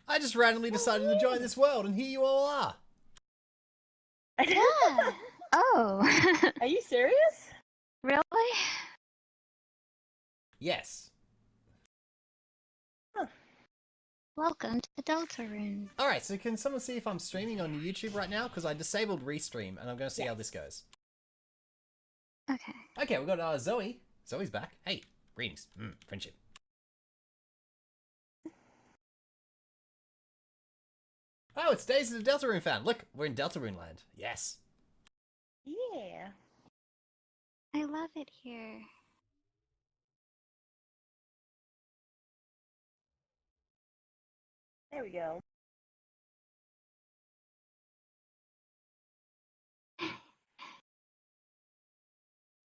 I just randomly decided to join this world, and here you all are. Yeah. Oh. Are you serious? Really? Yes. Huh. Welcome to the Deltarune. Alright, so can someone see if I'm streaming on YouTube right now? Because I disabled Restream, and I'm going to see how this goes. Okay. Okay, we've got Zoe. Zoe's back. Hey, greetings. Friendship. Oh, it's Daisy the Deltarune fan. Look, we're in Deltarune land. Yes. Yeah. I love it here. There we go.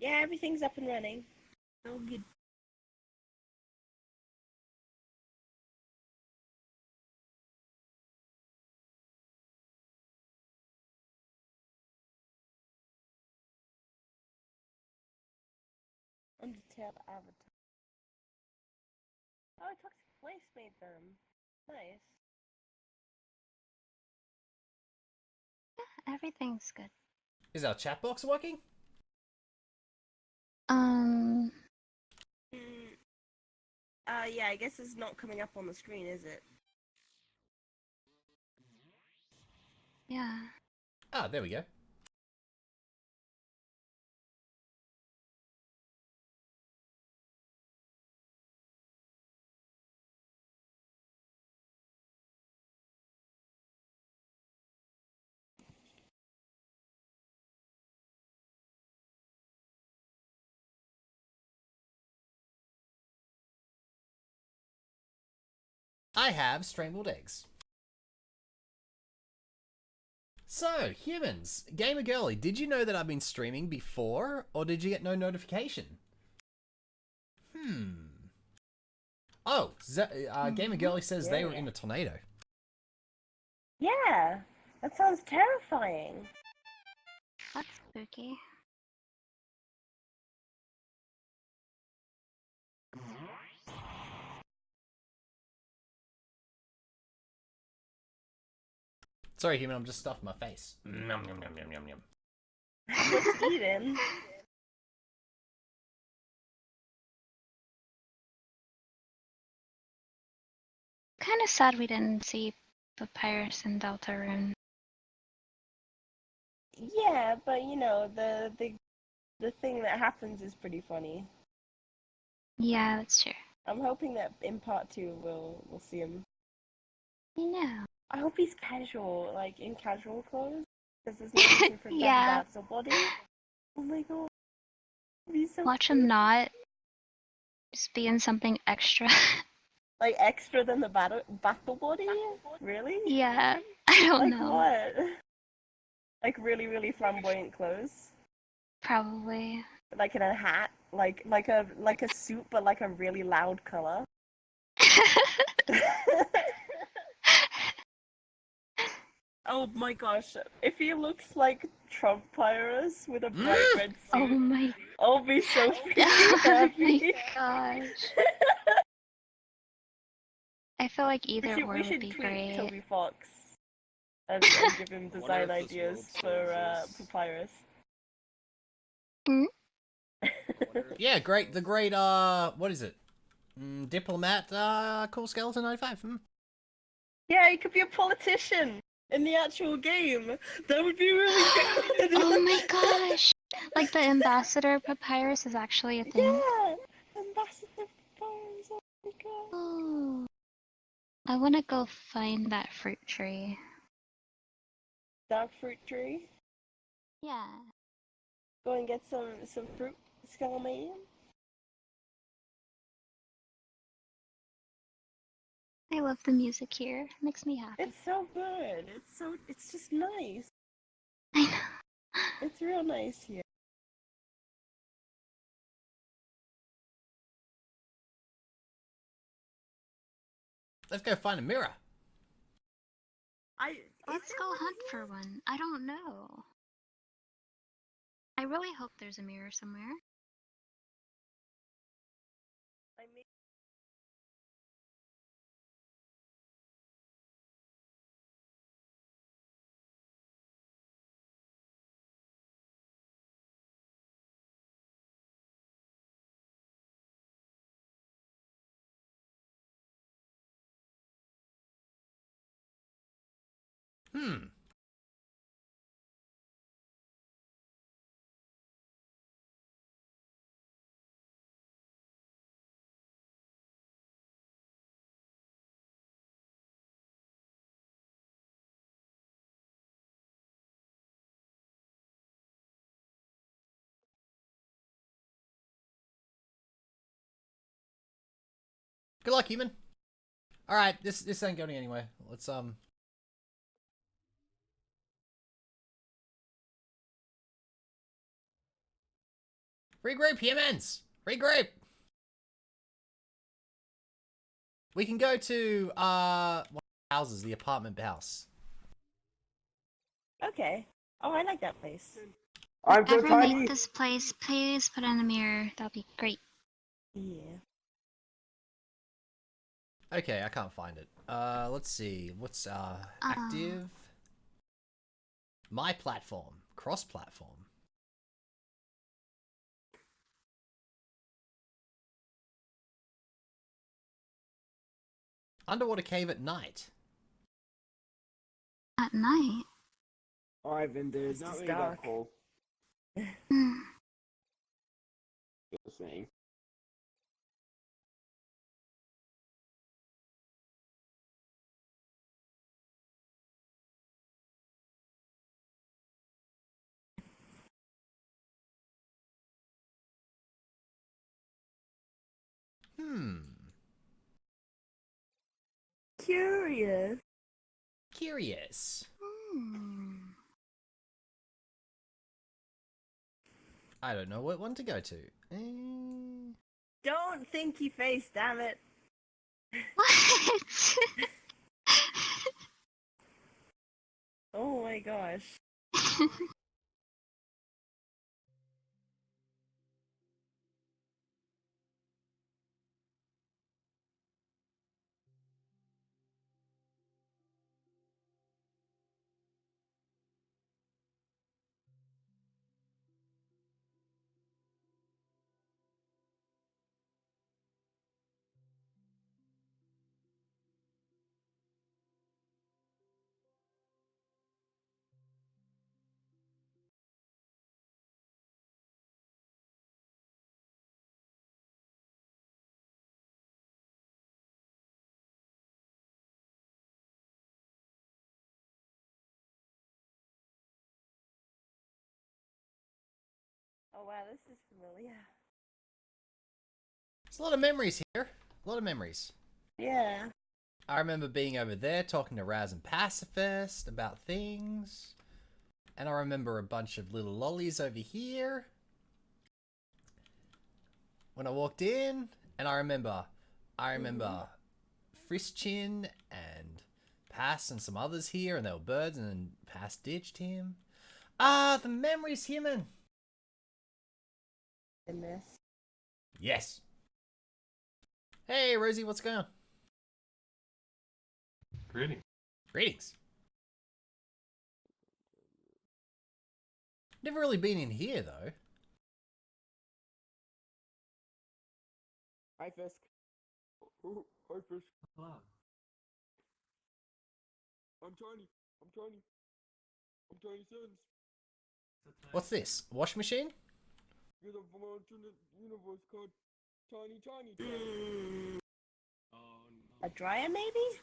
Yeah, everything's up and running. Oh, good. Undertale Avatar. Oh, Toxic Place made them. Nice. Yeah, everything's good. Is our chat box working? Yeah, I guess it's not coming up on the screen, is it? Yeah. Ah, there we go. I have scrambled eggs. So, humans, Gamer Girly, did you know that I've been streaming before, or did you get no notification? Oh, Gamer Girly says they were in a tornado. Yeah, that sounds terrifying. That's spooky. Sorry, human, I'm just stuffing my face. Yum, yum, yum, yum, yum, yum. What's eating? Kind of sad we didn't see Papyrus and Deltarune. Yeah, but you know, the thing that happens is pretty funny. Yeah, that's true. I'm hoping that in part 2 we'll see him. I know. I hope he's casual, like in casual clothes, because there's no reason for him to Yeah. have a battle body. Oh my god. He's so Watch cute. him not. Just be in something extra. Like extra than the battle body? Really? Yeah. I don't Like know. what? Like really, really flamboyant clothes? Probably. Like in a hat? Like a suit but like a really loud color? Oh my gosh, if he looks like Trump Pyrus with a bright red suit, Oh my. I'll be so freaking Oh happy. my gosh. I feel like either or we would should be tweet great. Toby Fox and give him design ideas for Papyrus. Yeah, great. The great, what is it? Diplomat, Cool Skeleton 95. Yeah, he could be a politician in the actual game. That would be really good. Oh my gosh! Like the Ambassador Papyrus is actually a thing. Yeah, Ambassador Papyrus. Oh my god. Oh. I want to go find that fruit tree. Dark fruit tree. Yeah. Go and get some fruit, Skelomanian. I love the music here. It makes me happy. It's so good. It's just nice. I know. It's real nice here. Let's go find a mirror. Let's go hunt for one. I don't know. I really hope there's a mirror somewhere. I mean, Hmm. Good luck, human. All right, this ain't going anywhere. Let's regroup, humans. Regroup. We can go to one of the houses, the apartment house. Okay. Oh, I like that place. I'm so Ever tiny. make this place, please put in a mirror. That'll be great. Yeah. Okay, I can't find it. Let's see. What's active? My platform. Cross-platform. Underwater cave at night. At night? Ivan, there's not It's really dark. that cold. Hmm. Just saying. Hmm. Curious. Curious. Hmm. I don't know what one to go to. Don't thinky face, damn it. What? Oh my gosh. Oh wow, this is familiar. There's a lot of memories here. A lot of memories. Yeah. I remember being over there talking to Raz and Pacifist about things. And I remember a bunch of little lollies over here. When I walked in, and I remember Frischchin and Pass and some others here, and they were birds, and then Pass ditched him. Ah, the memories, human. In this. Yes. Hey, Rosie, what's going on? Greetings. Greetings. Never really been in here, though. Hi, Fisk. Oh, hi, Fisk. Hello. I'm tiny. I'm tiny. I'm tiny sons. What's this? Wash machine? Because I'm from an alternate universe called Tiny Tiny. Oh A no. dryer maybe?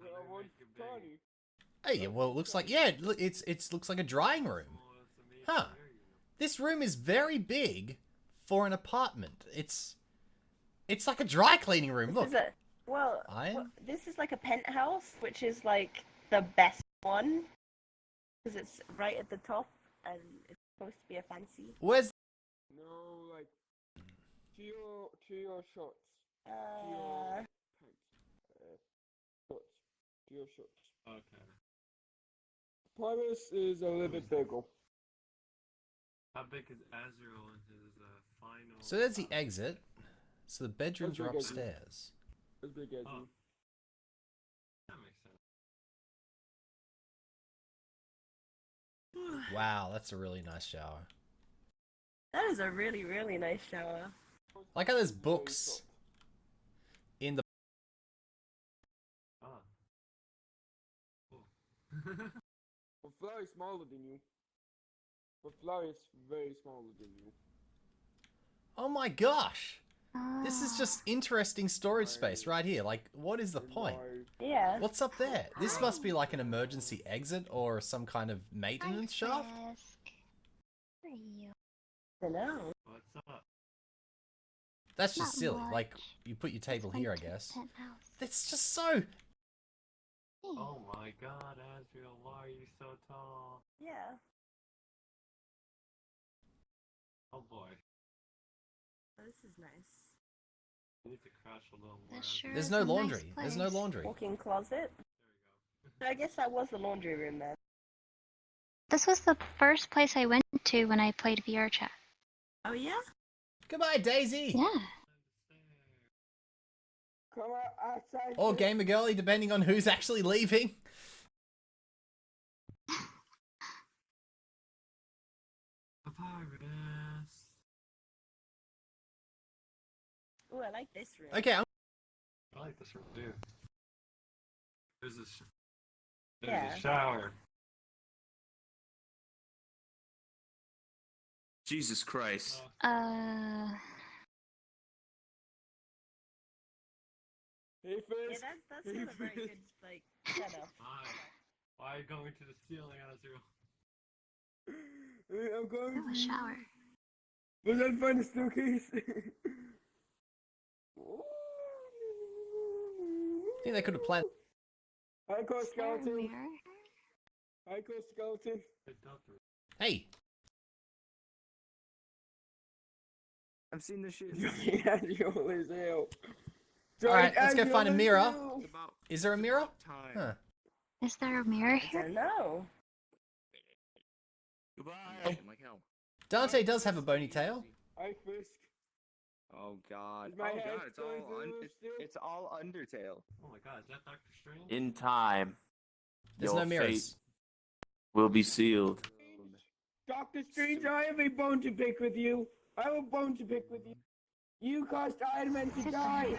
Yeah, I want tiny. Hey, well, it looks like, yeah, it looks like a drying room. Huh. This room is very big for an apartment. It's like a dry cleaning room. This Look. is a well, Iron? well, this is like a penthouse, which is like the best one. Because it's right at the top and it's supposed to be a fancy. Where's... No, like, to your shorts. To Uh your pants. Shorts. To your shorts. Okay. Primus is a little bit bigger. How big is Azrael in his final? So there's the exit. So the bedrooms are That's big, upstairs. As big as Oh. you. That makes sense. Wow, that's a really nice shower. that is a really, really nice shower. I like how there's books in the... Ah. Cool. But Flower is smaller than you. But Flower is very smaller than you. Oh my gosh! This is just interesting storage space right here. Like, what is the point? Yeah. What's up there? This must be like an emergency exit or some kind of maintenance shaft? Where are you? I don't know. What's up? That's just Not silly. much. Like, you put your table Just here, I went to the guess. penthouse. That's just so... Oh my god, Asriel, why are you so tall? Yeah. Oh boy. Oh, this is nice. I need to crash a little more. That sure There's is no a nice laundry. There's no place. laundry. Walk-in closet. There we go. So I guess that was the laundry room then. This was the first place I went to when I played VRChat. Oh yeah? Goodbye, Daisy! Yeah. Come out outside. Or Gamer Girlie, depending on who's actually leaving. Papyrus. Oh, I like this room. Okay, I like this room too. There's a, Yeah. a shower. Jesus Christ. Hey, Yeah, Fisk. that's not a very good like setup. Why are you going to the ceiling, Asriel? Hey, I'm going Oh, a shower. Was that find a staircase? I think they could have planned... Hi, Core Is there a Skeleton. mirror? Hi, Core Skeleton. Hey! I've seen this shit. Yeah, you always hell. Alright, let's go find a mirror. It's about Is there a mirror? time. Huh. Is there a mirror I here? don't know. Goodbye. I'm like hell. Dante does have a bony tail. Hi, Fisk. Oh god. Is my Oh head god, going through still? it's all Undertale. Oh my god, is that Doctor Strange? In time, There's your no mirrors. fate will be sealed. Doctor Strange, I have a bone to pick with you. I have a bone to pick with you. You caused Iron Man to Sit die. down.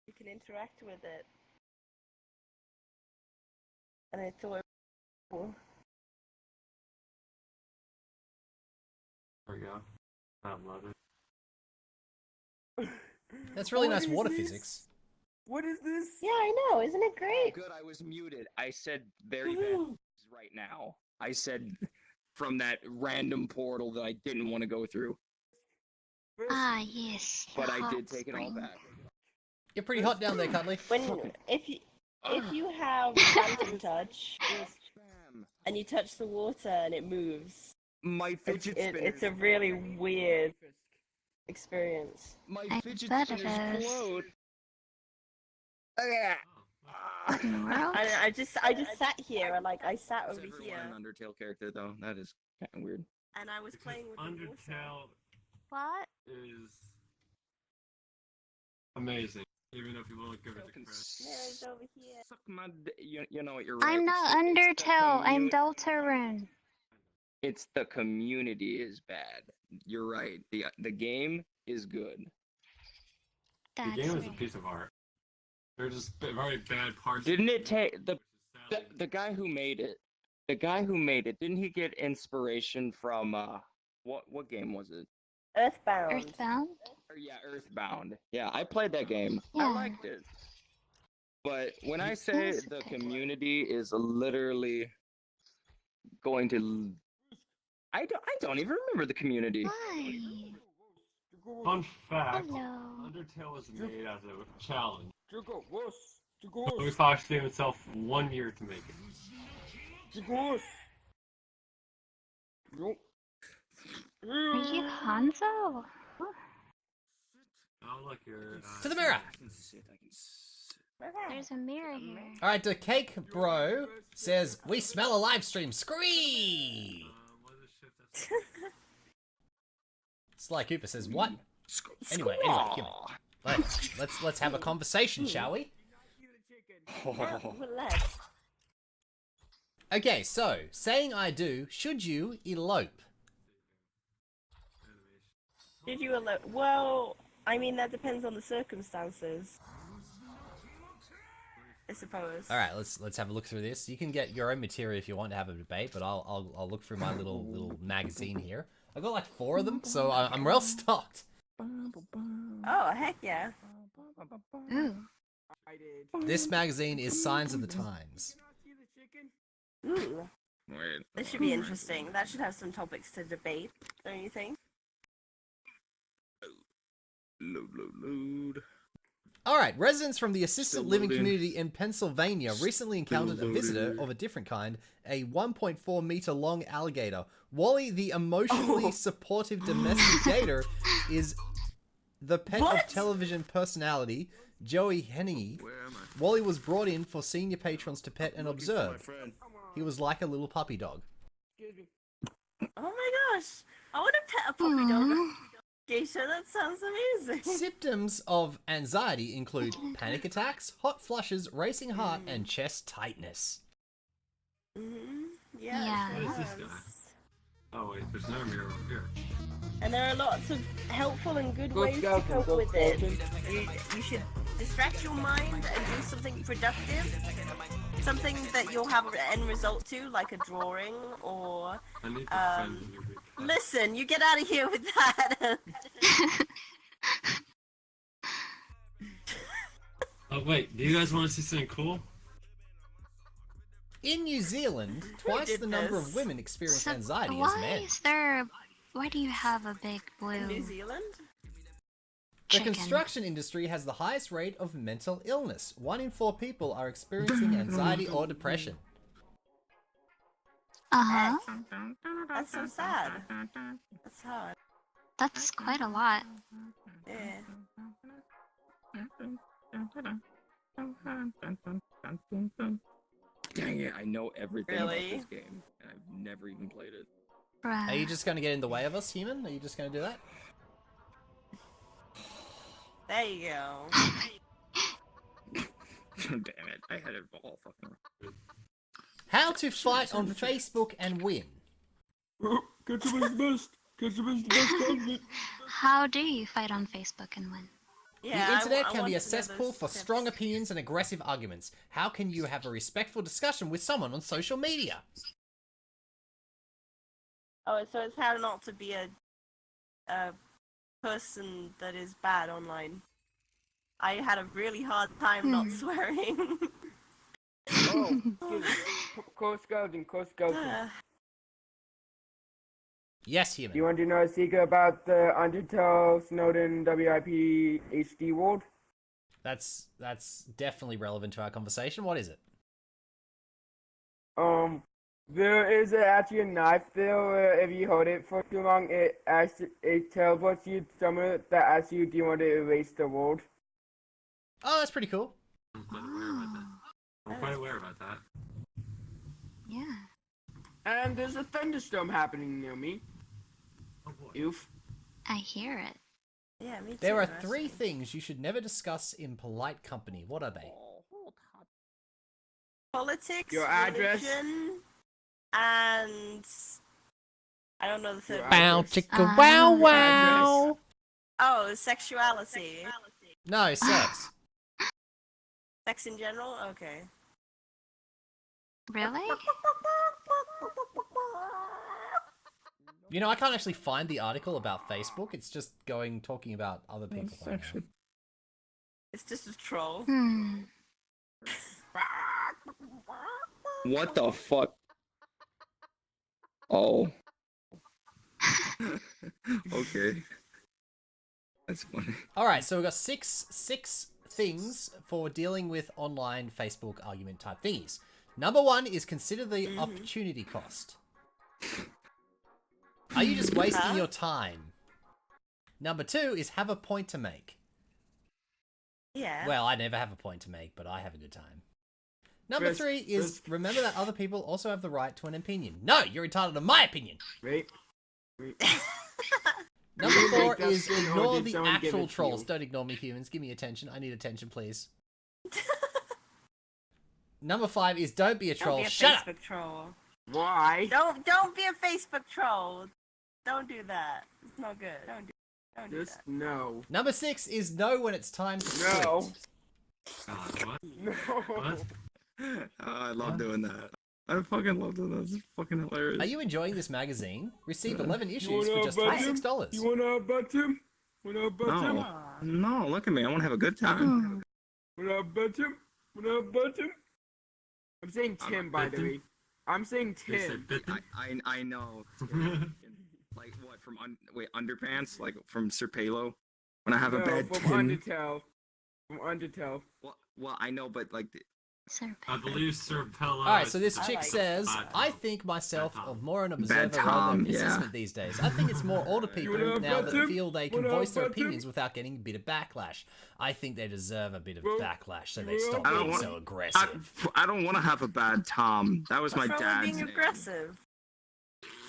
You can interact with it. And I thought it was cool. There we go. Not loaded. That's really What nice is water this? physics. What is this? Yeah, I know. Isn't it great? Good, I was muted. I said very bad things right now. I said from that random portal that I didn't want to go through. Fisk, Ah, yes. the But I hot did take it all spring. back. You're pretty hot down there, Cuddly. When if you have Phantom Touch Fisk. Bam. and you touch the water and it moves, My fidget spinner. it's a really weird experience. My I fidget bet it spinner's is. float. Oh, yeah. Oh, What in the world? And I just sat here and like I sat Is over everyone here an Undertale character though? That is kind of weird. and I was because playing with the water. Undertale What? is amazing, even if you won't give it the credit. Mirror's over here. Suck my you know what, you're right. I'm not It's the Undertale. I'm commu- Deltarune. It's the community is bad. You're right. The game is good. The That's game is a right. piece of art. There's just very bad parts. Didn't it take the which is sadly- the guy who made it? The guy who made it, didn't he get inspiration from what game was it? Earthbound. Earthbound? Or, yeah, Earthbound. Yeah, I played that game. Yeah. I liked it. But when I say That's a the good one. community is literally going to I don't even remember the community. Why? Fun fact: Hello. Undertale was made as a challenge. Draco, wuss. So Draco, we Fox gave itself 1 year to make it. Draco. Nope. Are you Hanzo? Oh look, you're To the mirror! I can sit. There's a mirror here. Alright, the Cake Bro says, we smell a live stream. Scream! What is shift? That's Sly Cooper says what? Anyway, human. Let's have a conversation, shall we? Well, let's. Okay, so saying I do, should you elope? Did you alert? Well, I mean that depends on the circumstances. I suppose. All right, let's have a look through this. You can get your own material if you want to have a debate, but I'll look through my little magazine here. I've got like 4 of them, so I'm well stocked. Oh heck yeah! Ooh. This magazine is Signs of the Times. Ooh, Wait. this should be interesting. That should have some topics to debate, don't you think? Load. All right, residents from the assisted Still living loading. community in Pennsylvania recently encountered a visitor of a different kind, a 1.4 meter long alligator. Wally, the emotionally supportive domestic gator, is the pet of What? television personality Joey Henning. Where am I? Wally was brought in for senior patrons to pet and Looking for my observe. friend. He was like a little puppy dog. Excuse me. Oh my gosh! I want to pet a puppy dog. Geisha, that sounds amazing. Symptoms of anxiety include panic attacks, hot flushes, racing heart, and chest tightness. Mm-hmm. Yeah. Yeah. it What is this does. guy? Oh wait, there's no mirror over here. And there are lots of helpful and good Go ways to scouting, cope go with it. scouting. You should distract your mind and do something productive. Something that you'll have an end result to, like a drawing or... I need to friend in your big cat. Listen, you get out of here with that! Oh wait, do you guys want to see something cool? In New Zealand, twice did the number this? of women experience So anxiety as why men. is there? Why do you have a big In New blue Zealand? The chicken? construction industry has the highest rate of mental illness. 1 in 4 people are experiencing anxiety or depression. Uh huh. That's so sad. That's hard. That's quite a lot. Yeah. Dang it, I know everything Really? about this game, and I've never even played it. Bruh. Are you just going to get in the way of us, human? Are you just going to do that? There you go. Damn it, I had it all fucking wrong. How to fight on Facebook and win. Ketchup is the best. Ketchup is the best condiment. How do you fight on Facebook and win? Yeah, The internet I can be want a to know cesspool those for tips. strong opinions and aggressive arguments. How can you have a respectful discussion with someone on social media? Oh, so it's how not to be a person that is bad online. I had a really hard time not swearing. Oh, excuse me. Coast Scouting, Coast Scouting. Yes, Do you human. want to know a secret about the Undertale Snowden WIP HD world? That's definitely relevant to our conversation. What is it? There is actually a knife there. If you hold it for too long, it teleports you to someone that asks you, do you want to erase the world? Oh, that's pretty cool. I'm quite aware about that. I'm quite aware about that. Yeah. And there's a thunderstorm happening near me. Oh boy. Oof. I hear it. Yeah, me too. There are actually. 3 things you should never discuss in polite company. What are they? Politics, Your address. religion, and I don't know the third Your one. Bow address. chicka wow wow. Oh, sexuality. No, sex. Sex in general? Okay. Really? You know, I can't actually find the article about Facebook. It's just talking about other people. right now. It's just a troll. Hmm. What the fuck? Oh. Okay. That's funny. All right, so we've got six things for dealing with online Facebook argument type thingies. Number 1 is consider the opportunity cost. Are you just wasting your time? Number 2 is have a point to make. Yeah. Well, I never have a point to make, but I have a good time. Number Risk, 3 is risk. remember that other people also have the right to an opinion. No, you're entitled to my opinion. Wait. Number 4 That's is good, or ignore did the someone give actual it to trolls. you? Don't ignore me, humans. Give me attention. I need attention, please. Number 5 is don't be a troll. Don't be a Shut Facebook up. troll. Why? Don't be a Facebook troll. Don't do that. It's not good. Don't do Just that. no. Number 6 is know when it's time to No. quit. God, what? No. What? Oh, I love What? doing that. I fucking love doing that. It's fucking hilarious. Are you enjoying this magazine? Receive 11 issues wanna for just buy them? $26. You wanna bet him? Wanna bet him? No. Aw. No, look at me. I want to have a good time. Wanna bet him? Wanna bet him? I'm saying I'm Tim, by the betting. way. I'm saying They said Tim. bitten? I know. Like what from underpants? Like from Sir Palo? When I have a No, bad from tin. Undertale. From Undertale. Well, I know, but like, Sir I believe Sir Pella. Alright, so this I chick like says, Bad I Tom. think myself Bad Tom. of more an observer rather Tom, than a yeah. participant these days. I think it's more older people wanna now bet that him? feel they can Wanna voice their bet him? opinions without getting a bit of backlash. I think they deserve a bit of Well, backlash so they well, stop I don't being want- so aggressive. I don't want to have a bad Tom. That was my What's wrong with dad's being name, aggressive?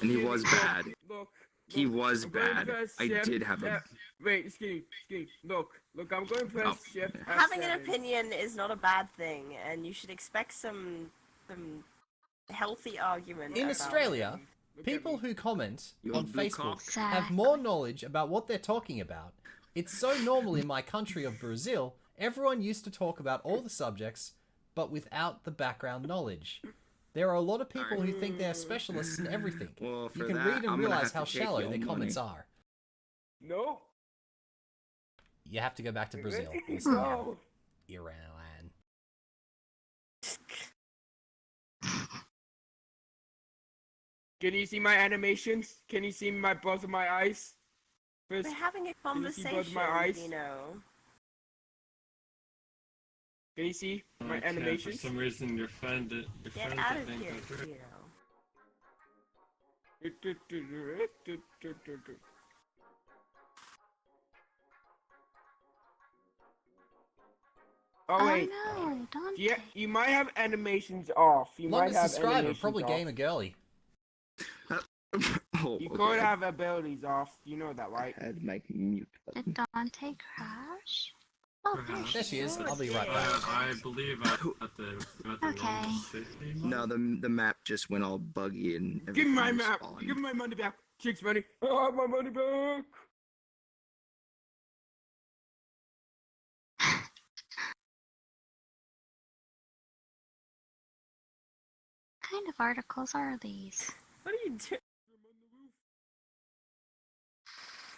and he was Look, bad. Look. He look, was I'm going to bad. press I shift did have a. F- Wait, Skinny. Look, I'm going to press Oh, shift yeah. Having an F7. opinion is not a bad thing, and you should expect some healthy argument. In about Australia, it. Look at people me. who comment You on old blue Facebook cock. have more knowledge about what they're talking about. It's so normal in my country of Brazil, everyone used to talk about all the subjects, but without the background knowledge. There are a lot of people who think they're specialists in everything. Well, You for can that, read and I'm gonna realize have how to take shallow your their comments money. are. No. You have to go back to Brazil. No. Iran. Can you see my animations? Can you see my both of my eyes? First, We're having a you see both conversation, my eyes? you know. can you see my Okay, animations? For some reason, your friend Get out of didn't here, go through. you know. Oh wait, no, don't. yeah, you might have animations off. You might Longest have subscriber, animations probably off. gamer girly. Oh, You okay. could have abilities off. You know that, right? I had my mute button. Did Dante crash? Oh, there Perhaps. There she is. Sure I'll be right did. back. I believe I at the Okay. normal safety mode. No, the map just went all buggy and Give me my everything map. spawned. Give me my money back. Chicks money. I want my money back. What kind of articles are these? What are you doing?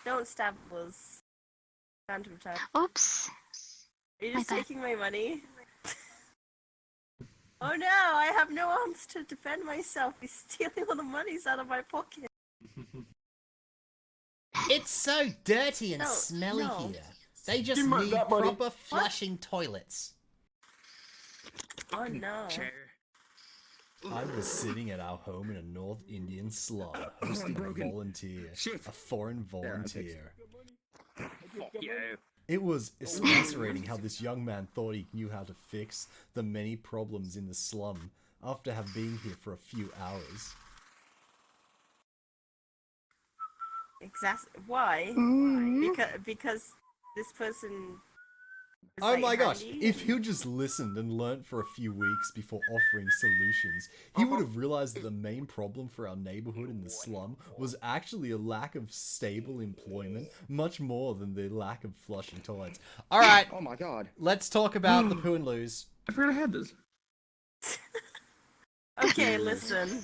Don't stab us. Phantom type. Oops. Are you just My bad. taking my money? Oh no, I have no arms to defend myself. He's stealing all the monies out of my pocket. It's so dirty and No, smelly no. here. They just Give me need that money. proper flushing toilets. Oh no. Chair. I was sitting at our home in a North Indian slum, hosting a broken. volunteer, Shit. a foreign There, I fixed it. volunteer. Fuck you. It was exasperating how this young man thought he knew how to fix the many problems in the slum after having been here for a few hours. Why? Mm. Because this person. is, Oh like, my gosh, handy if and- he'd just listened and learnt for a few weeks before offering solutions, he would have realized that the main problem for our neighborhood in the slum was actually a lack of stable employment, much more than the lack of flushing toilets. Alright, Oh my god. let's talk about the poo and loos. I forgot I had this. Okay, listen.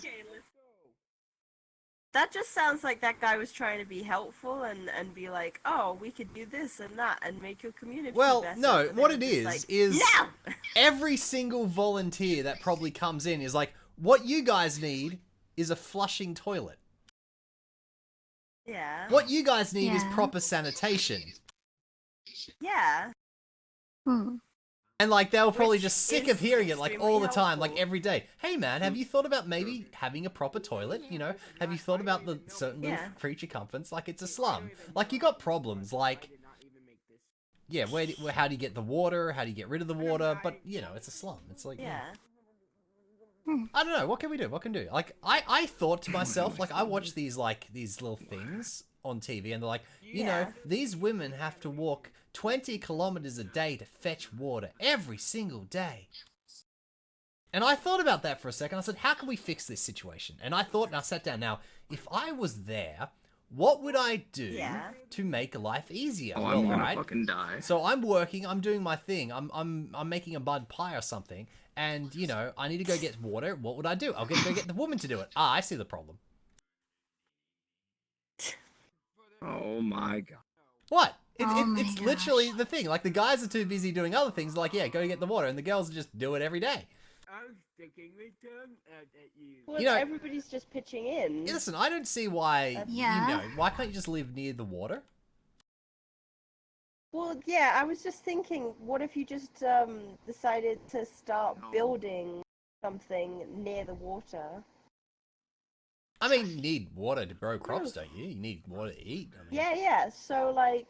That just sounds like that guy was trying to be helpful and be like, oh, we could do this and that and make your community Well, better. no, But what then it it's is, like, is yeah! every single volunteer that probably comes in is like, what you guys need is a flushing toilet. Yeah. What you guys need is Yeah. proper sanitation. Yeah. Hmm. And like they were probably Which just sick is of hearing it like extremely all the time, like helpful. every day. Hey man, have you thought about maybe having a proper toilet? You know, have you thought about the certain little Yeah. creature comforts? Like it's a slum. Like you got problems. Like yeah, how do you get the water? How do you get rid of the water? But you know, it's a slum. It's like Yeah. I don't know. What can we do? What can we do? Like I thought to myself, like I watch these little things on TV, and they're like, you know, these women have to walk 20 kilometers a day to fetch water every single day. And I thought about that for a second. I said, how can we fix this situation? And I thought, and I sat down. Now, if I was there, what would I do to make life easier? Oh, I'm gonna fucking die. So I'm working, I'm doing my thing, I'm making a mud pie or something, and you know, I need to go get water. What would I do? I'll go get the woman to do it. Ah, I see the problem. Oh my god. What? Oh my It's gosh. literally the thing. Like, the guys are too busy doing other things, like, yeah, go get the water, and the girls just do it every day. I'm sticking with them at you. Well, You know- everybody's just pitching in. Listen, I don't see why, Yeah. you know, why can't you just live near the water? Well, yeah, I was just thinking, what if you just decided to start building something near the water? I mean, you need water to grow crops, don't you? You need water to eat. I mean, Yeah. So like,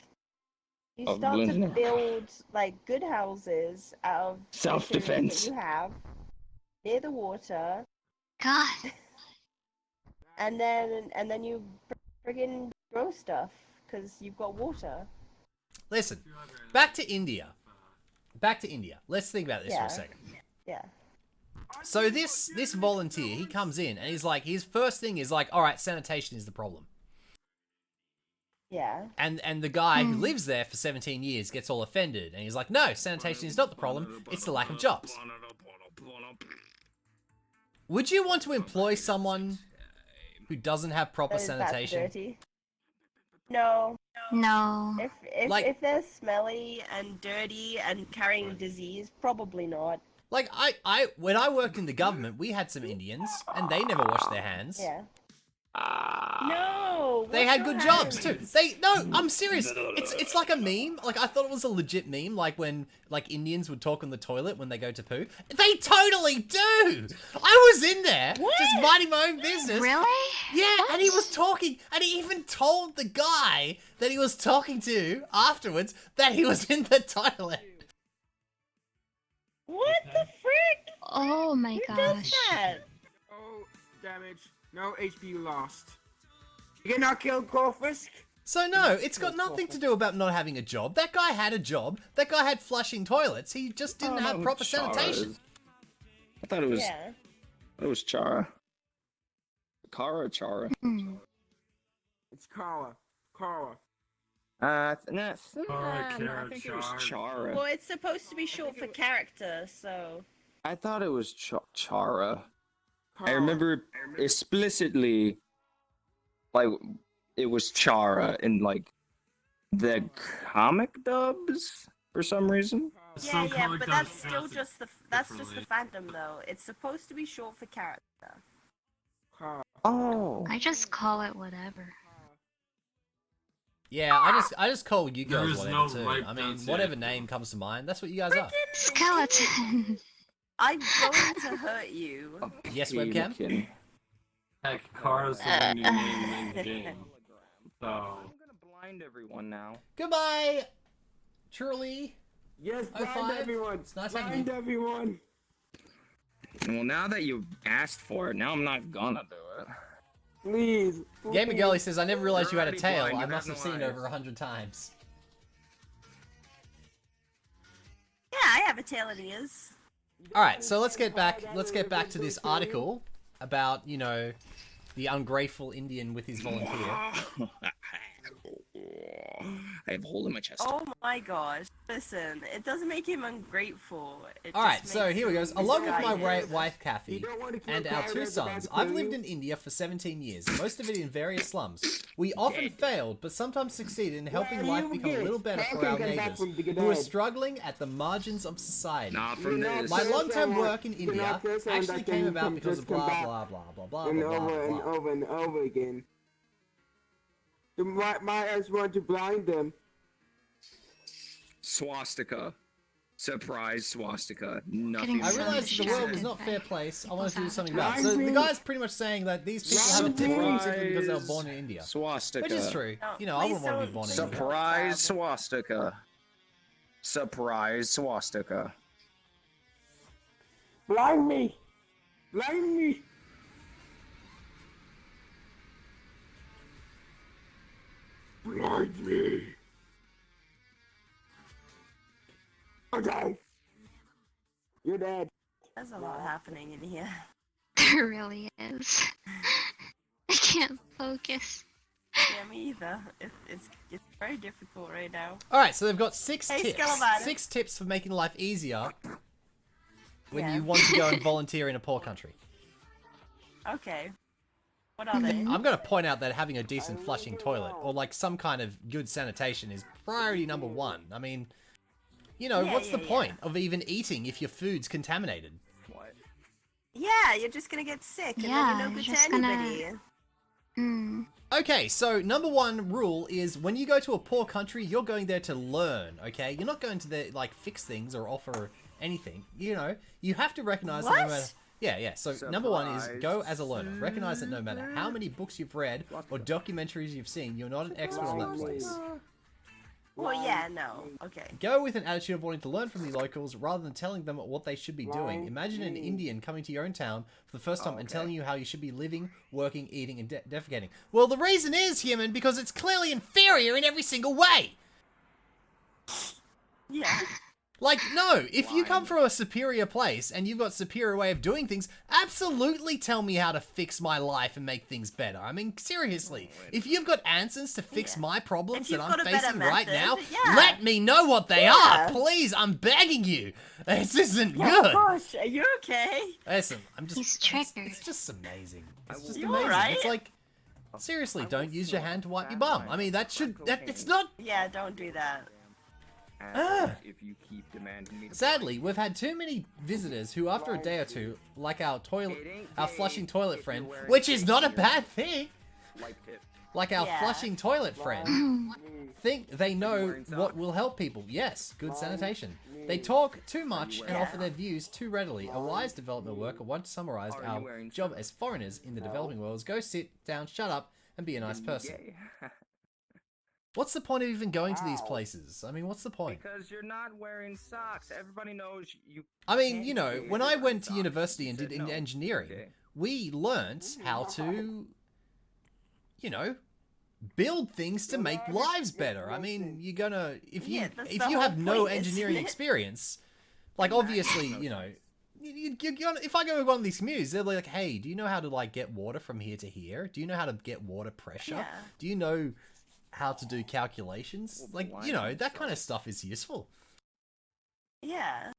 you Oh, start to Linda. build like good houses out of materials Self-defense. that you have near the water, God. and then you friggin' grow stuff because you've got water. Listen, back to India. Let's think about this for Yeah. a second. Yeah. So this volunteer, he comes in and he's like, his first thing is like, all right, sanitation is the problem. Yeah. And the guy who lives there for 17 years gets all offended, and he's like, no, sanitation is not the problem, it's the lack of jobs. Would you want to employ someone who doesn't have proper Is that sanitation? dirty? No. No. If they're smelly and dirty and carrying disease, probably not. Like, when I worked in the government, we had some Indians, and they never washed their hands. Yeah. No. They wash had your good jobs hands. too. I'm serious. It's like a meme. Like, I thought it was a legit meme. Like when Indians would talk on the toilet when they go to poo. They totally do. I was in there just minding my own business. Really? Yeah, and he was talking, and he even told the guy that he was talking to afterwards that he was in the toilet. What the frick? Oh my Who does gosh. that? Oh, damage. No HP lost. You cannot kill Corfisk? So no, it's got nothing to do about not having a job. That guy had a job. That guy had flushing toilets. He just didn't Oh, have no, proper Chara sanitation. is- I thought it was. Yeah. It was Chara. Chara. Hmm. It's Kara. Kara. I Kara, think it was Chara. Chara. Well, it's supposed to be short for character, so. I thought it was Chara. I Kara. remember explicitly, like, it was Chara in, like, the comic dubs for some reason. Yeah, Some but that's still just the fandom though. It's supposed to be short for character. Kara. Oh. I just call it whatever. Yeah, I just call you There girls is whatever no too. right I mean, pronunciation. whatever name comes to mind, that's what you guys are. Skeleton. I'm going to hurt you. Yes, webcam? Peterkin. Heck, Kara's the only name in the game. So, I'm gonna blind everyone now. Goodbye, Truly. Yes, High blind five. everyone. It's nice having Blind you. everyone. Well, now that you asked for it, now I'm not gonna do it. Please. Gamer Girlie says, I never realized you had a You're tail. already I blind, must you have have seen no over eyes. 100 times. Yeah, I have a tail and ears. Alright, so let's get back to this article about, you know, the ungrateful Indian with his volunteer. I have a hole in my chest. Oh my gosh. Listen, it doesn't make him ungrateful. It Alright, just so makes here we go. him Along with my misguided. wife Kathy You don't want to kill and our Kara, two it's about sons, to I've kill lived you. in India for 17 years, most of it in various slums. We often failed, but sometimes succeeded in helping Well, life you become a get little it. better How for can our you come back neighbors from the who are dead? struggling at the margins of society. Not from You know, this. My Yes, long-term I work in want- you India know, Chris, and actually that came you about can because just of come blah back blah blah blah blah and blah blah over and blah. over and over again. You might as well to blind them. Swastika. Surprise swastika. Getting Nothing. I So realized that the world was distracted not a by fair place. I wanted to do people's something about it. So the avatars. guy's pretty much saying that these people have a difference simply because they were born in India. Swastika. Which is true. No, You know, I please wouldn't want to be don't- born in India. Surprise swastika. Surprise swastika. Blind me! Blind me! Fight me. Okay. You're dead. There's a lot happening in here. There really is. I can't focus. Yeah, me either. It's very difficult right now. All right, so they've got 6 Hey, tips. Skelefits. 6 tips for making life easier when Yeah. you want to go and volunteer in a poor country. Okay. What are they? I'm going to point out that having a decent flushing toilet or like some kind of good sanitation is priority number 1. I mean, you know, Yeah, what's the yeah, point of even eating if your food's contaminated? What? Yeah, you're just gonna get sick, and Yeah, then you're no you're good just to gonna- anybody. Hmm. Okay, so number 1 rule is when you go to a poor country, you're going there to learn, okay? You're not going to there, like, fix things or offer anything. You know, you have to recognize that no What? matter... Yeah. So number 1 is go as a learner. Recognize that no matter how many books you've read or documentaries you've seen, you're not an expert on that place. Well, yeah, no. Okay. Go with an attitude of wanting to learn from the locals rather than telling them what they should be doing. Imagine an Indian coming to your own town for the first time and telling you how you should be living, working, eating, and defecating. Well, the reason is, human, because it's clearly inferior in every single way. Yeah. Like, no, if you come from a superior place and you've got superior way of doing things, absolutely tell me how to fix my life and make things better. I mean, seriously, if you've got answers to fix my problems If that you've I'm got a better facing right method, now, yeah. let me know what they Yeah. are. Please, I'm begging you. This isn't Yeah, of good. course. Are you okay? Listen, I'm just... He's it's triggered. just amazing. It's just You amazing. alright? It's like, seriously, don't use your hand to wipe your bum. I mean, it's not... Yeah, don't do that. If you keep demanding me to Sadly, we've had too many visitors who, after a day or two, like our flushing toilet friend, which is not a bad thing, like tip. like our Yeah. flushing toilet friend, think they know what will help people. Yes, good sanitation. They talk too much and offer their views too readily. A wise development worker once summarized Are you our wearing job as foreigners in the developing world is go sit down, shut up, and be a nice person. Gay. What's the point of even going to these places? I mean, what's the point? Because you're not wearing socks. Everybody knows you. I mean, can't you know, do it when if I you're went wearing to socks. university and You did said no. engineering, Okay. we learnt how to, you know, build things to make lives better. I mean, you're gonna if you Yeah, that's if the you whole have no point, isn't engineering it? experience, like obviously, you know, if I go to one of these communities, they're like, hey, do you know how to like get water from here to here? Do you know how to get water pressure? Yeah. Do you know how to do calculations? Like, you know, that kind of stuff is useful. Yeah.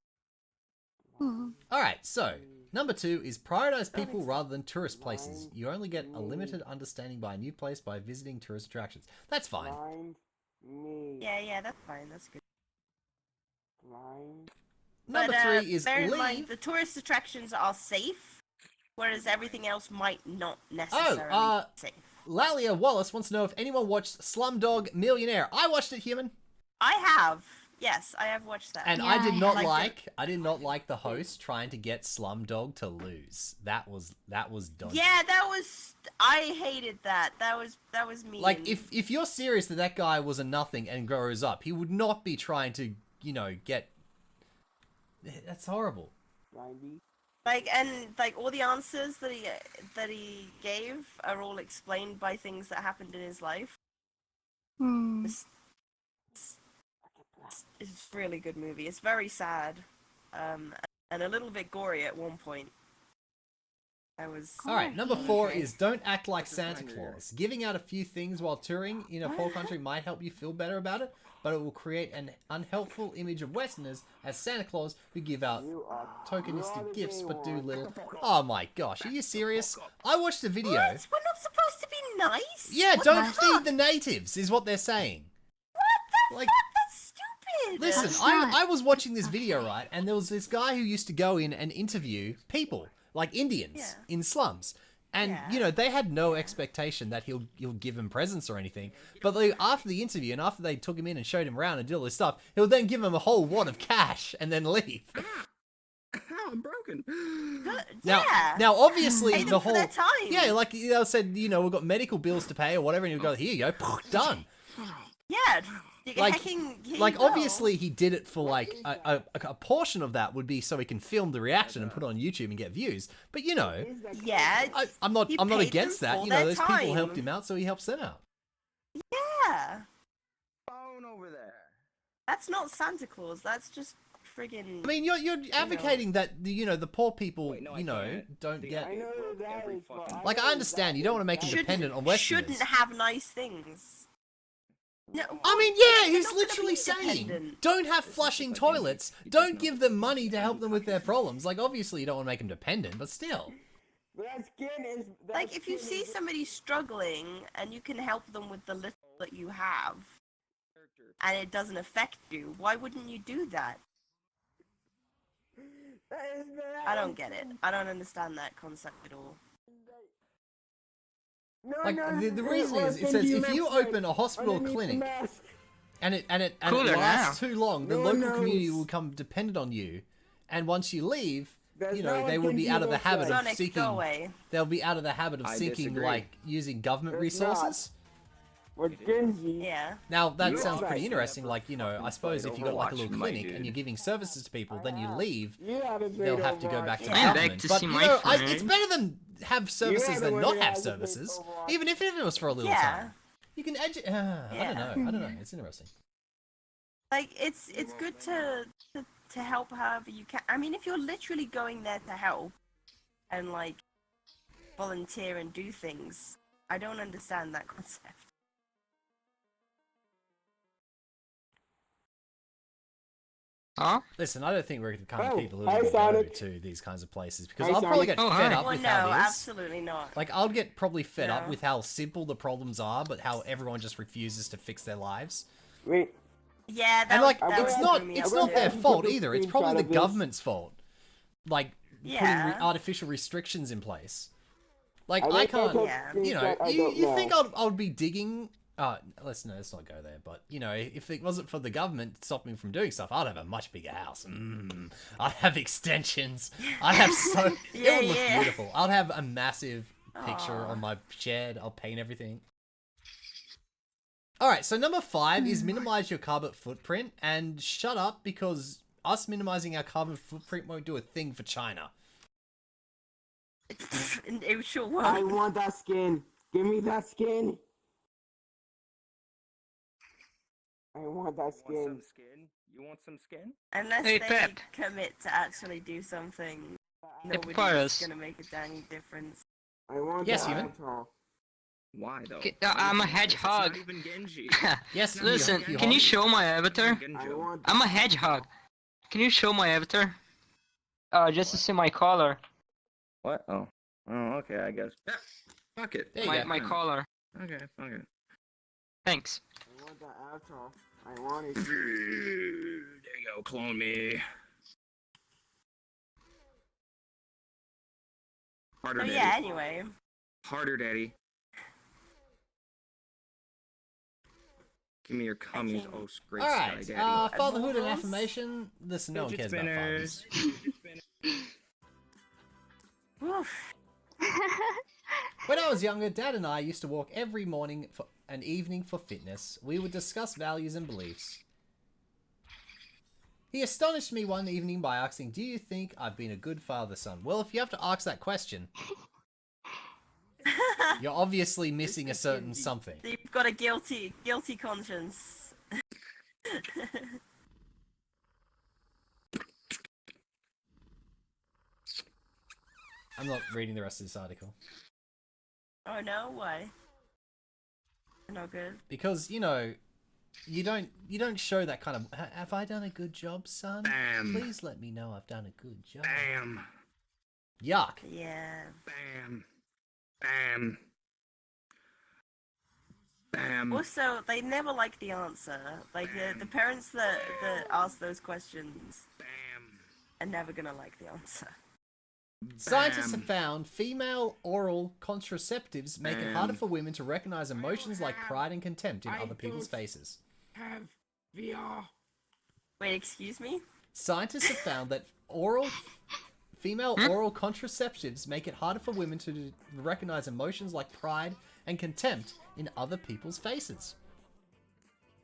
Hmm. Alright, so, number 2 is prioritize people rather than tourist places. You only get a limited understanding by a new place by visiting tourist attractions. That's fine. Blind me. Yeah, that's fine. That's good. Blind. Number But, 3 is bear in leave. mind, the tourist attractions are safe, whereas everything else might not necessarily be safe. Lalia Wallace wants to know if anyone watched Slumdog Millionaire. I watched it, human. I have. Yes, I have watched that. And Yeah, I did I not liked I did not like the host trying to get Slumdog to lose. That was dodgy. Yeah, that was. I hated that. That was mean. Like, if you're serious that guy was a nothing and grows up, he would not be trying to, you know, get... That's horrible. Blindy. Like all the answers that he gave are all explained by things that happened in his life. Hmm. It's a really good movie. It's very sad, and a little bit gory at one point. I was. Alright, number 4 Okay. is don't act like Santa Claus. Giving out a few things while touring in a poor country might help you feel better about it, but it will create an unhelpful image of Westerners as Santa Claus who give out You are tokenistic gifts but do one. little. Oh my gosh, are you serious? I watched a video. What? We're not supposed to be nice. Yeah, What don't the feed fuck? the natives, is what they're saying. What the Like- fuck? That's stupid. Listen, That's not- I was watching this video, right, and there was this guy who used to go in and interview people, like Indians, Yeah. in slums. And, Yeah. you know, they had no expectation that he'll give them presents or anything. But they, after the interview, and after they took him in and showed him around and did all this stuff, he'll then give them a whole wad of cash and then leave. I'm broken. Good. Now, Yeah. now obviously, Pay the them for whole... their time. Yeah, like, you know, said, you know, we've got medical bills to pay or whatever, and he'll go, here you go, done. Yeah. Like- Hecking, here Like, you go. obviously, he did it for, like, a portion of that would be so he can film the reaction and put it on YouTube and get views. But, you know, Yeah. I'm not He I'm not paid against them that. for You know, their those people time. helped him out, so he helps them out. Yeah. doing over there? That's not Santa Claus. That's just friggin'. I mean, you're advocating that the poor people Wait, no, I can't. don't The get. I know that Every is, but fucking- Like, I understand you don't want to make them dependent on Westerners. Shouldn't have nice things. No, I mean, they're yeah, he's not gonna literally be saying, dependent. don't have This is flushing the fucking- toilets, he does don't not give get them this. money to help them with their problems. Like, obviously you don't want to make them dependent, but still. But that skin is that Like, if you skin see is- somebody struggling and you can help them with the little that you have, and it doesn't affect you, why wouldn't you do that? that is bad. I don't get it. I don't understand that concept at all. No, Like, no, the reason well, is, it then says you if you must open a hospital underneath the clinic mask. and it Cooler lasts now. too long, the No local one community knows. will become dependent on you, and once you leave, There's you no know, one they will can be do out of the what's habit right. of Sonic, seeking. go away. They'll be out of the habit of I seeking, disagree. like, using government There's not. resources. We're Genji. Yeah. Now, that You sounds are pretty right. interesting. Like, I suppose if you got like a Overwatch, little my clinic and dude. you're giving services to people, then you Ah. leave, You haven't played they'll have to go Overwatch. back to the Yeah. Back government. to But see you my know, friend. it's better than have services the than one not who have hasn't played services. Overwatch. Even if it was for a little Yeah. time, you can edge. I don't know. It's interesting. Like, it's good to help however you can. I mean, if you're literally going there to help and, like, volunteer and do things, I don't understand that concept. Huh? Listen, I don't think we're the kind of Oh, people who hi, would go Sonic. to these kinds of places because Hi, I'll probably Sonic. get Oh, fed hi. up Well, with no, how it is. absolutely not. Like, I'll get probably fed up No. with how simple the problems are, but how everyone just refuses to fix their lives. Wait, Yeah, that And would- like, that it's would not screw me it's up not too. their Yeah. fault Take a either. It's probably screenshot the of this. government's fault. Like putting Yeah. artificial restrictions in place. Like, I wish can't. could Yeah. You know, screenshot, I you don't know. think I'd be digging? Let's not go there. But if it wasn't for the government stopping me from doing stuff, I'd have a much bigger house. I'd have extensions. I'd have so it Yeah, would look yeah. beautiful. I'd have a massive picture Aw. on my shed. I'll paint everything. All right, so number 5 is minimize your carbon footprint, and shut up because us minimizing our carbon footprint won't do a thing for China. It sure I won't. want that skin. Give me that skin. I want that You want skin. some skin? You want some skin? Unless Hey, they Pep. commit to actually do something, nobody's Papyrus. gonna make a dang difference. I want Yes, that Ewan. asshole. Why though? I'm a It's hedgehog. not even Genji. Yes, Listen, you can you hold- show my avatar? I want. I'm a hedgehog. Can you show my avatar? Just to see my color. What? Oh. Oh, okay, I guess. Yeah, fuck it. There you My go. my color. Okay, fuck it. Thanks. I want that asshole. I want it. There you go, clone me. Harder, So daddy. yeah, anyway. Harder, daddy. Give me your cummies, can- oh great All sky, right, daddy. fatherhood and Balls. affirmation. Listen, no one Fidget cares about fathers. spinners. Oof. When I was younger, Dad and I used to walk every morning for an evening for fitness. We would discuss values and beliefs. He astonished me one evening by asking, "Do you think I've been a good father, son?" Well, if you have to ask that question, you're obviously missing a certain something. You've got a guilty conscience. I'm not reading the rest of this article. Oh no, why? No good. Because, you don't show that kind of, have I done a good job, son? Bam. Please let me know I've done a good job. Bam. Yuck. Yeah. Bam. Bam. Bam. Also, they never like the answer. Like the parents that ask those questions Bam. are never gonna like the answer. Scientists Bam. have found female oral contraceptives make it harder Bam. for women to recognize emotions like pride and contempt in I other people's don't- faces. Have VR. Wait, excuse me? Scientists have found that female oral contraceptives make it harder for women to recognize emotions like pride and contempt in other people's faces.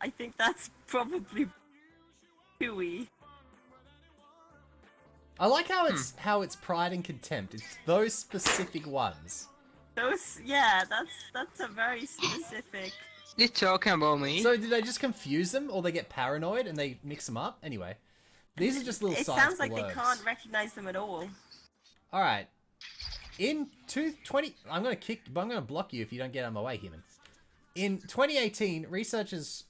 I think that's probably hooey. I like how it's pride and contempt. It's those specific ones. Those, yeah, that's a very specific. You talking about me? So did they just confuse them, or they get paranoid and they mix them up? Anyway, these are just little It science sounds like they blurbs. can't recognize them at all. All right. In 2020, I'm gonna block you if you don't get out of my way, human. In 2018, researchers.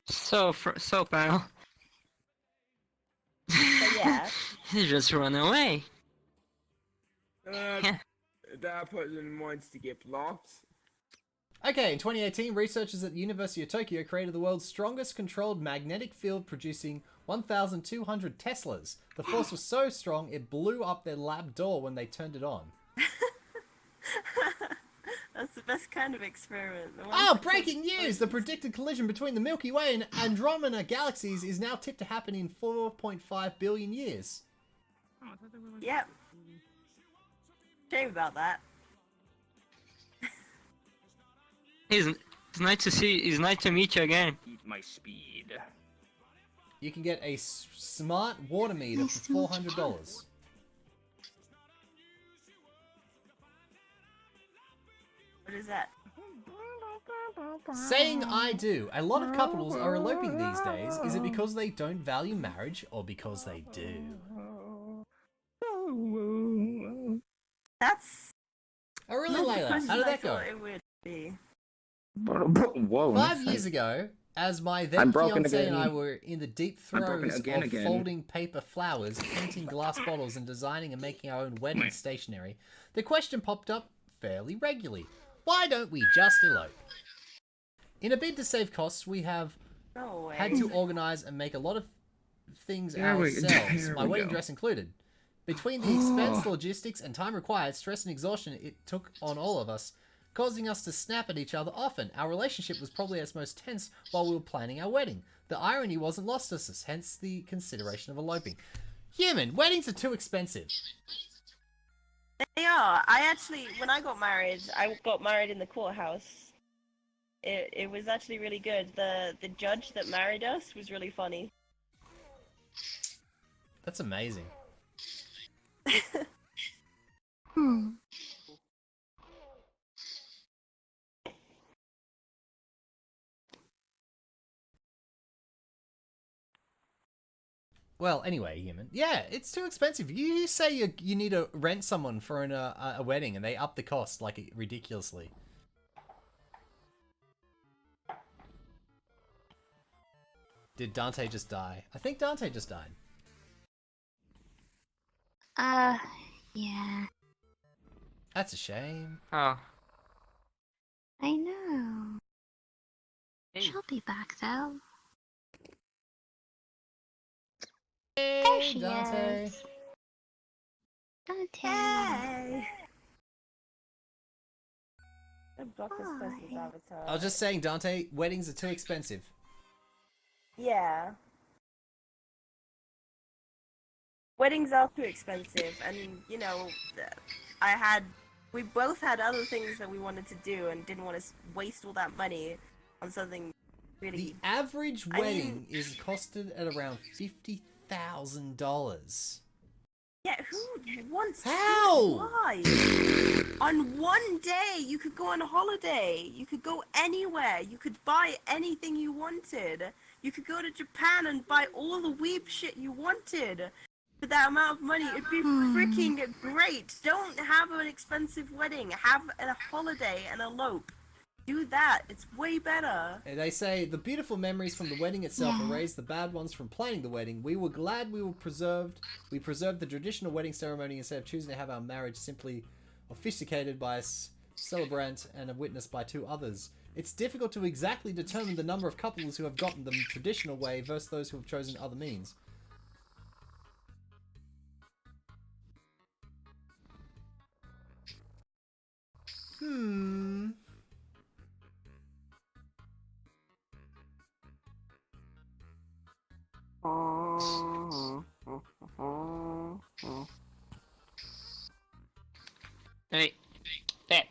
So pal. But yeah. You just run away. That person wants to get blocked. Okay, in 2018, researchers at the University of Tokyo created the world's strongest controlled magnetic field, producing 1,200 Teslas. The force was so strong it blew up their lab door when they turned it on. That's the best kind of experiment. Oh, breaking news! The predicted collision between the Milky Way and Andromeda galaxies is now tipped to happen in 4.5 billion years. Yep. Shame about that. It's nice to see. It's nice to meet you again. Eat my speed. You can get a smart water meter Nice for to meet $400. What is that? Saying I do. A lot of couples are eloping these days. Is it because they don't value marriage or because they do? That's I really not like the that. question How did I that go? thought it would be. Whoa. 5 years ago, as my then I'm broken fiance and again. I were in the deep I'm broken throes again, of again. folding paper flowers, painting glass bottles, and designing and making our own wedding stationery, the question popped up fairly regularly. Why don't we just elope? In a bid to save costs, we have No way. had to organise and make a lot of things There we ourselves, my wedding go. dress included. Between the expense, logistics, and time required, stress and exhaustion it took on all of us, causing us to snap at each other often. Our relationship was probably at its most tense while we were planning our wedding. The irony wasn't lost to us, hence the consideration of eloping. Human, weddings are too expensive. They are. I actually, when I got married in the courthouse. It was actually really good. The judge that married us was really funny. That's amazing. Hmm. Well, anyway, human. Yeah, it's too expensive. You say you need to rent someone for a wedding, and they up the cost like ridiculously. Did Dante just die? I think Dante just died. Yeah. That's a shame. Oh. I know. Hey. She'll be back though. Hey, There she Dante. is. Dante. Hey! Block this person's avatar. I was just saying, Dante, weddings are too expensive. Yeah. Weddings are too expensive, and you know, we both had other things that we wanted to do and didn't want to waste all that money on something really. The average I wedding is costed at around $50,000. Yeah, who wants How? to fly? On one day, you could go on a holiday. You could go anywhere. You could buy anything you wanted. You could go to Japan and buy all the weeb shit you wanted. For that amount of money, it'd be freaking great. Don't have an expensive wedding. Have a holiday and elope. Do that. It's way better. And they say the beautiful memories from the wedding itself erase the bad ones from planning the wedding. We were glad we preserved the traditional wedding ceremony instead of choosing to have our marriage simply officiated by a celebrant and a witness by two others. It's difficult to exactly determine the number of couples who have gotten the traditional way versus those who have chosen other means. Hey. Pep.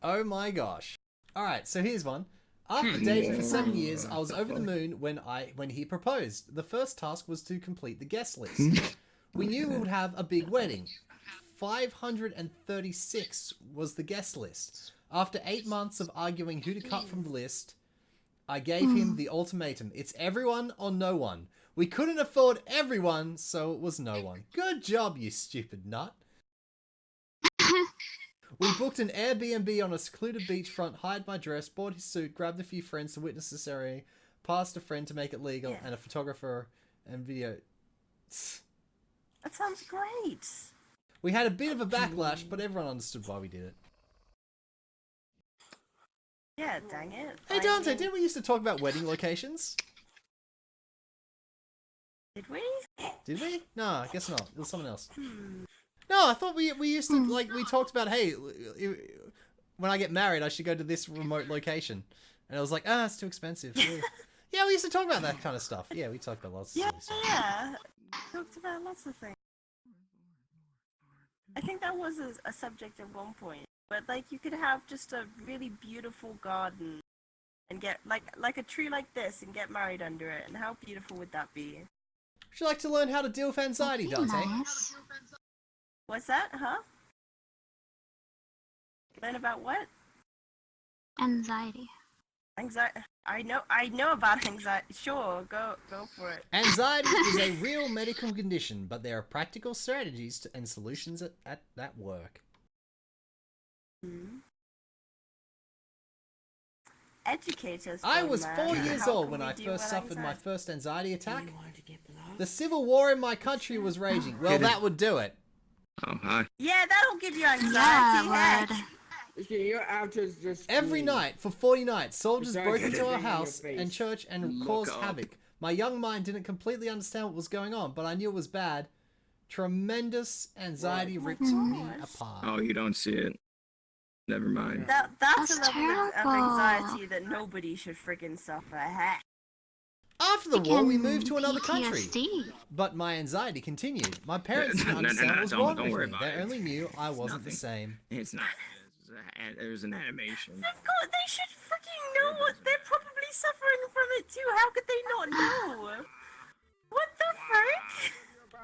Oh my gosh. Alright, so here's one. After dating for 7 years, I was over the moon when he proposed. The first task was to complete the guest list. We knew we would have a big wedding. 536 was the guest list. After 8 months of arguing who to cut from the list, I gave him the ultimatum. It's everyone or no one. We couldn't afford everyone, so it was no one. Good job, you stupid nut. We booked an Airbnb on a secluded beachfront, hired my dress, bought his suit, grabbed a few friends to witness the ceremony, passed a friend to make it legal, and a photographer and video. That sounds great. We had a bit of a backlash, but everyone understood why we did it. Yeah, dang it. Hey Dante, didn't we used to talk about wedding locations? Did we? Did we? No, I guess not. It was someone else. No, I thought we used to, like, we talked about, hey, when I get married, I should go to this remote location. And I was like, it's too expensive. Yeah, we used to talk about that kind of stuff. Yeah, we talked about lots of silly stuff. Yeah. Talked about lots of things. I think that was a subject at one point. But, like, you could have just a really beautiful garden and get, like a tree like this and get married under it. And how beautiful would that be? Would you like to learn how to deal with anxiety, Dante? Nice. What's that, huh? Learn about what? Anxiety. Anxiety. I know about anxiety. Sure, go for it. Anxiety is a real medical condition, but there are practical strategies and solutions that work. Educators. I was 4 years How old can when we I deal first with suffered my anxiety? first anxiety attack. The civil war in my country was raging. Well, that would do it. Oh, hi. Yeah, that'll give you anxiety. Yeah, heck. word. Okay, your outros just Every night, for 40 nights, soldiers Besides broke into our everything in your house face. and church and Look caused up. havoc. My young mind didn't completely understand what was going on, but I knew it was bad. Tremendous anxiety ripped me apart. Oh, you don't see it. Never mind. That's That's a level of terrible. anxiety that nobody should friggin' suffer. Heck. After the war, we Again, moved to another country. PTSD. But my anxiety continued. My parents No, didn't no, understand no, what was don't wrong worry with me. about They it. only knew I wasn't the nothing. same. It's not. There's an animation. Of course, they should freaking know what they're probably suffering from it too. How could they not know? What the frick?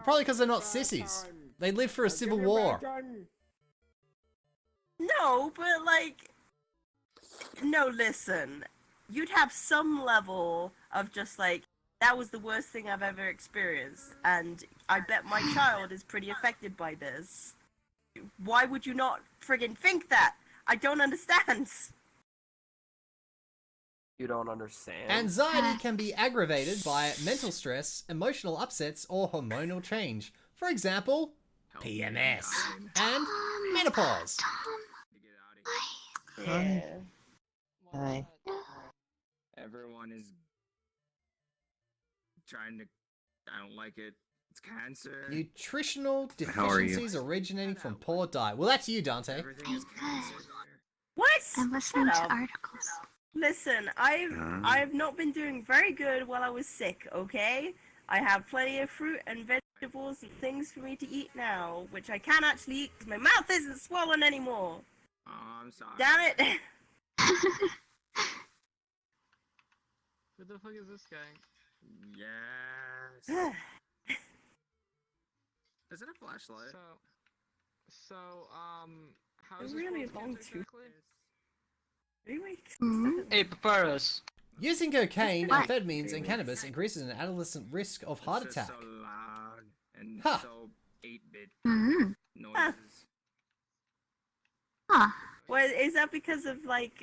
Probably because they're not sissies. They lived through a civil war. No, but like, no, listen. You'd have some level of just like, that was the worst thing I've ever experienced, and I bet my child is pretty affected by this. Why would you not friggin' think that? I don't understand. You don't understand. Anxiety can be aggravated by mental stress, emotional upsets, or hormonal change. For example, PMS and menopause. Yeah. Hi. Everyone is trying to. I don't like it. It's cancer. Nutritional How are you? deficiencies originating from poor diet. Well, that's you, Dante. Everything is cancer there. What? I'm listening Shut to up. articles. Listen, I've not been doing very good while I was sick, okay? I have plenty of fruit and vegetables and things for me to eat now, which I can actually eat because my mouth isn't swollen anymore. Oh, I'm sorry. Damn it! Who the fuck is this guy? Yes. Is it a flashlight? How is It's really this long exactly? 3 weeks. Hey, Papyrus. Using cocaine, What? amphetamines, and cannabis increases an adolescent risk of heart It's just attack. so loud and Huh. so 8-bit Mm-hmm. noises. Huh. Well, is that because of like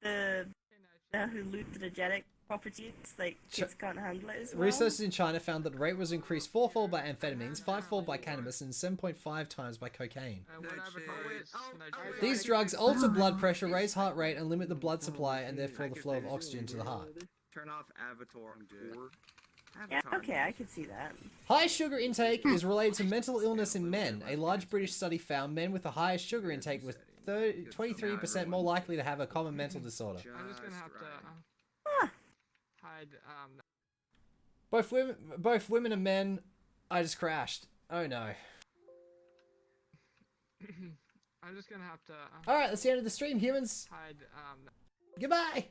the hallucinogenic properties? Like kids can't handle it as well. Researchers in China found that the rate was increased 4-fold by amphetamines, 5-fold by cannabis, and 7.5 times by cocaine. What advertisers can I do? These drugs alter blood pressure, raise heart rate, and limit the blood supply, and therefore the flow of oxygen to the heart. Turn off Avatar. Yeah, okay, I can see that. High sugar intake is related to mental illness in men. A large British study found men with the highest sugar intake were 23% more likely to have a common mental disorder. I'm just gonna have to hide. Both women and men. I just crashed. Oh no. I'm just gonna have to All right, that's the end of the stream, humans. hide. Goodbye.